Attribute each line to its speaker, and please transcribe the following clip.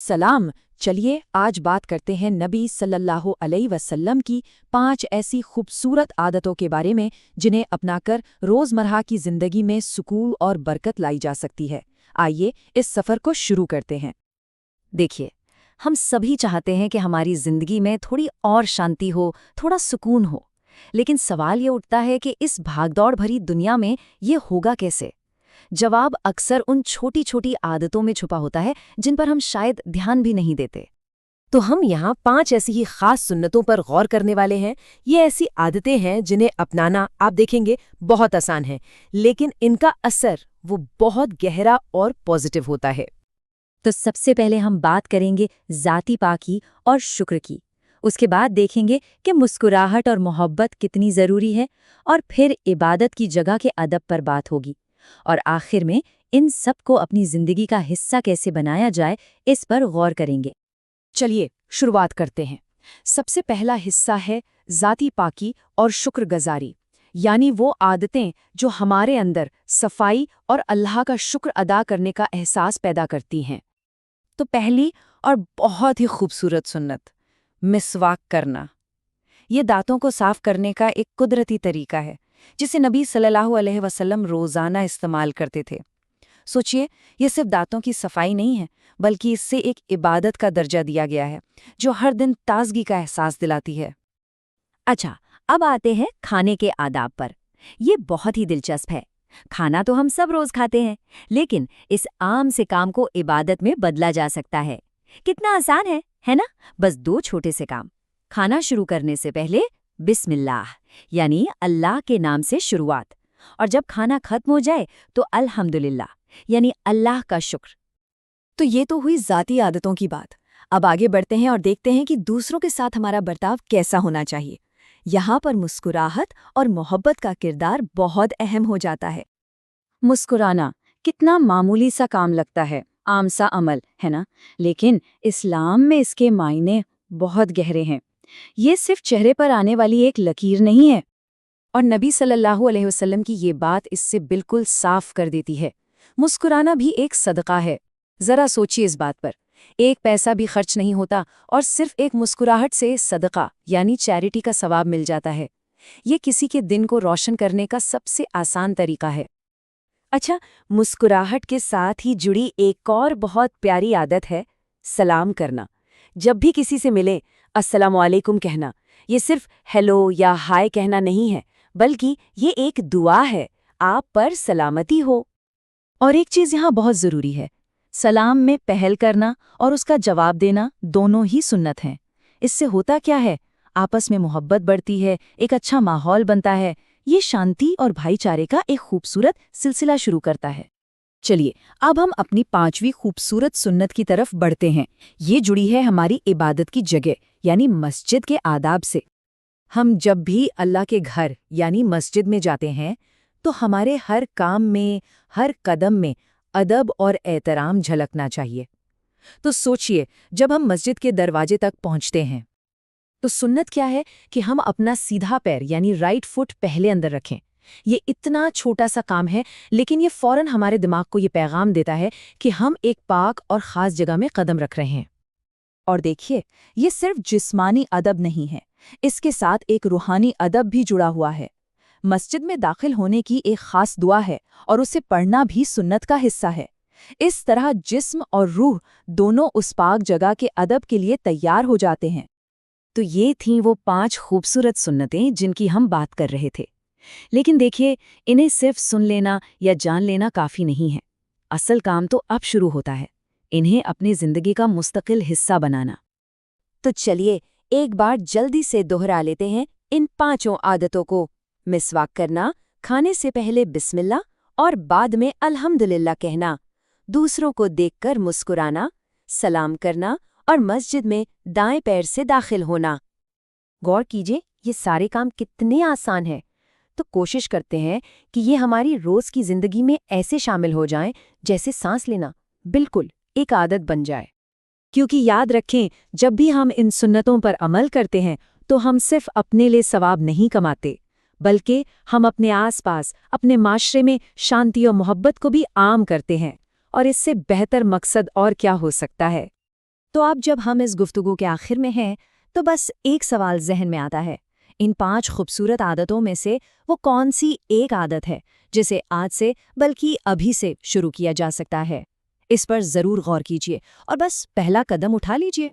Speaker 1: सलाम। चलिए आज बात करते हैं नबी सल्लल्लाहु अलैहि वसल्लम की 5 ऐसी खूबसूरत आदतों के बारे में जिन्हें अपनाकर रोज़मर्रा की ज़िंदगी में सुकून और बरकत लाई जा सकती है। आइए इस सफ़र को शुरू करते हैं।
Speaker 2: देखिए, हम सभी चाहते हैं कि हमारी जिंदगी में थोड़ी और शांति हो, थोड़ा सुकून हो। लेकिन सवाल ये उठता है कि इस भागदौड़ भरी दुनिया में ये होगा कैसे? जवाब अक्सर उन छोटी छोटी आदतों में छुपा होता है जिन पर हम शायद ध्यान भी नहीं देते।
Speaker 3: तो हम यहाँ 5 ऐसी ही खास सुन्नतों पर गौर करने वाले हैं। ये ऐसी आदतें हैं जिन्हें अपनाना आप देखेंगे बहुत आसान है, लेकिन इनका असर वो बहुत गहरा और पॉजिटिव होता है।
Speaker 2: तो सबसे पहले हम बात करेंगे ज़ाती पाकी और शुक्र की। उसके बाद देखेंगे कि मुस्कुराहट और मोहब्बत कितनी ज़रूरी है, और फिर इबादत की जगह के अदब पर बात होगी। और आखिर में इन सब को अपनी ज़िंदगी का हिस्सा कैसे बनाया जाए, इस पर गौर करेंगे।
Speaker 1: चलिए शुरुआत करते हैं। सबसे पहला हिस्सा है ज़ाती पाकी और शुक्रगुज़ारी, यानी वो आदतें जो हमारे अंदर सफाई और अल्लाह का शुक्र अदा करने का एहसास पैदा करती हैं। तो पहली और बहुत ही खूबसूरत सुन्नत, मिसवाक करना। ये दांतों को साफ करने का एक कुदरती तरीका है जिसे नबी सल्लल्लाहु अलैहि वसल्लम रोज़ाना इस्तेमाल करते थे। सोचिए, ये सिर्फ दांतों की सफाई नहीं है, बल्कि इससे एक इबादत का दर्जा दिया गया है जो हर दिन ताजगी का एहसास दिलाती है।
Speaker 2: अच्छा, अब आते हैं खाने के आदाब पर। ये बहुत ही दिलचस्प है। खाना तो हम सब रोज खाते हैं, लेकिन इस आम से काम को इबादत में बदला जा सकता है। कितना आसान है ना? बस 2 छोटे से काम। खाना शुरू करने से पहले बिस्मिल्लाह, यानी अल्लाह के नाम से शुरुआत। और जब खाना खत्म हो जाए तो अल्हम्दुलिल्लाह, यानी अल्लाह का शुक्र।
Speaker 3: तो ये तो हुई ज़ाती आदतों की बात। अब आगे बढ़ते हैं और देखते हैं कि दूसरों के साथ हमारा बर्ताव कैसा होना चाहिए। यहाँ पर मुस्कुराहट और मोहब्बत का किरदार बहुत अहम हो जाता है।
Speaker 2: मुस्कुराना कितना मामूली सा काम लगता है, आम सा अमल है ना? लेकिन इस्लाम में इसके मायने बहुत गहरे हैं। ये सिर्फ चेहरे पर आने वाली एक लकीर नहीं है।
Speaker 1: और नबी सल्लल्लाहु अलैहि वसल्लम की ये बात इससे बिल्कुल साफ कर देती है। मुस्कुराना भी एक सदका है। जरा सोचिए इस बात पर। एक पैसा भी खर्च नहीं होता और सिर्फ एक मुस्कुराहट से सदका यानी चैरिटी का सवाब मिल जाता है। ये किसी के दिन को रोशन करने का सबसे आसान तरीका है।
Speaker 3: अच्छा, मुस्कुराहट के साथ ही जुड़ी एक और बहुत प्यारी आदत है सलाम करना। जब भी किसी से मिले अस्सलामु अलैकुम कहना। ये सिर्फ हेलो या हाय कहना नहीं है, बल्कि ये एक दुआ है, आप पर सलामती हो।
Speaker 2: और एक चीज़ यहाँ बहुत ज़रूरी है, सलाम में पहल करना और उसका जवाब देना दोनों ही सुन्नत हैं। इससे होता क्या है? आपस में मोहब्बत बढ़ती है, एक अच्छा माहौल बनता है। ये शांति और भाईचारे का एक खूबसूरत सिलसिला शुरू करता है।
Speaker 1: चलिए अब हम अपनी 5वीं खूबसूरत सुन्नत की तरफ बढ़ते हैं। ये जुड़ी है हमारी इबादत की जगह यानी मस्जिद के आदाब से। हम जब भी अल्लाह के घर यानी मस्जिद में जाते हैं तो हमारे हर काम में, हर कदम में अदब और एहतराम झलकना चाहिए। तो सोचिए, जब हम मस्जिद के दरवाजे तक पहुंचते हैं तो सुन्नत क्या है कि हम अपना सीधा पैर यानी राइट फुट पहले अंदर रखें। ये इतना छोटा सा काम है, लेकिन ये फौरन हमारे दिमाग को ये पैगाम देता है कि हम एक पाक और ख़ास जगह में कदम रख रहे हैं। और देखिए, ये सिर्फ जिस्मानी अदब नहीं है, इसके साथ एक रूहानी अदब भी जुड़ा हुआ है। मस्जिद में दाखिल होने की एक ख़ास दुआ है और उसे पढ़ना भी सुन्नत का हिस्सा है। इस तरह जिस्म और रूह दोनों उस पाक जगह के अदब के लिए तैयार हो जाते हैं।
Speaker 2: तो ये थीं वो 5 खूबसूरत सुन्नतें जिनकी हम बात कर रहे थे। लेकिन देखिए, इन्हें सिर्फ सुन लेना या जान लेना काफ़ी नहीं है। असल काम तो अब शुरू होता है, इन्हें अपनी ज़िंदगी का मुस्तकिल हिस्सा बनाना।
Speaker 3: तो चलिए एक बार जल्दी से दोहरा लेते हैं इन 5 आदतों को। मिसवाक करना, खाने से पहले बिस्मिल्लाह और बाद में अल्हम्दुलिल्लाह कहना, दूसरों को देखकर मुस्कुराना, सलाम करना और मस्जिद में दाएं पैर से दाखिल होना। गौर कीजिए, ये सारे काम कितने आसान हैं। तो कोशिश करते हैं कि ये हमारी रोज़ की ज़िंदगी में ऐसे शामिल हो जाएं जैसे सांस लेना बिल्कुल एक आदत बन जाए।
Speaker 1: क्योंकि याद रखें, जब भी हम इन सुन्नतों पर अमल करते हैं तो हम सिर्फ अपने लिए सवाब नहीं कमाते, बल्कि हम अपने आसपास, अपने माशरे में शांति और मोहब्बत को भी आम करते हैं। और इससे बेहतर मकसद और क्या हो सकता है।
Speaker 2: تو اب جب ہم اس گفتگو کے آخر میں ہیں تو بس ایک سوال ذہن میں آتا ہے، ان 5 خوبصورت عادتوں میں سے وہ کون سی ایک عادت ہے جسے آج سے بلکہ ابھی سے شروع کیا جا سکتا ہے؟ اس پر ضرور غور کیجیے اور بس پہلا قدم اٹھا لیجیے۔